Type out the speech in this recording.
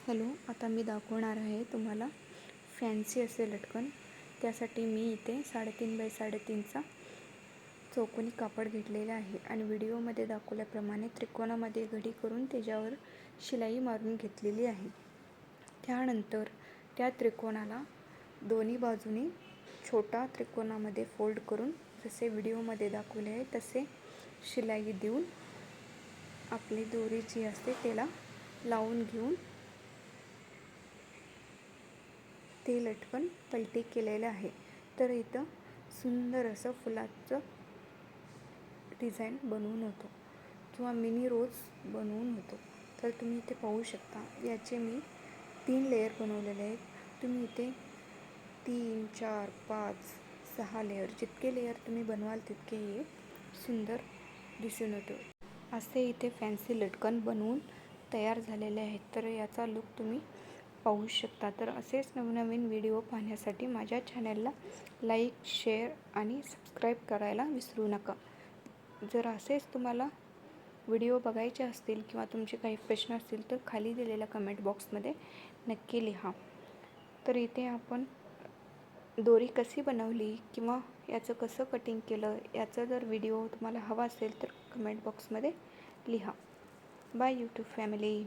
Hello, आता मी दाखवणार आहे तुम्हाला फॅन्सी असे लटकन. त्यासाठी मी इथे 3.5 बाय 3.5चा चौकोनी कापड घेतलेला आहे आणि व्हिडिओमध्ये दाखवल्याप्रमाणे त्रिकोणामध्ये घडी करून त्याच्यावर शिलाई मारून घेतलेली आहे. त्यानंतर त्या त्रिकोणाला दोन्ही बाजूनी छोटा त्रिकोणामध्ये फोल्ड करून जसे व्हिडिओमध्ये दाखवले आहे तसे शिलाई देऊन आपली दोरी जी असते त्याला लावून घेऊन ते लटकन पलटी केलेले आहे. तर इथं सुंदर असं फुलाचं डिझाईन बनवून होतो किंवा मिनी रोज बनवून होतो. तर तुम्ही इथे पाहू शकता याचे मी 3 लेयर बनवलेले आहेत. तुम्ही इथे 3, 4, 5, 6 लेयर जितके लेयर तुम्ही बनवाल तितके हे सुंदर दिसून येतो. असे इथे फॅन्सी लटकन बनवून तयार झालेले आहेत. तर याचा लुक तुम्ही पाहू शकता. तर असेच नवनवीन व्हिडिओ पाहण्यासाठी माझ्या चॅनलला लाईक, शेअर आणि सबस्क्राईब करायला विसरू नका. जर असेच तुम्हाला व्हिडिओ बघायचे असतील किंवा तुमचे काही प्रश्न असतील तर खाली दिलेल्या कमेंट बॉक्समध्ये नक्की लिहा. तर इथे आपण दोरी कशी बनवली किंवा याचं कसं कटिंग केलं याचा जर व्हिडिओ तुम्हाला हवा असेल तर कमेंट बॉक्समध्ये लिहा. Bye YouTube family.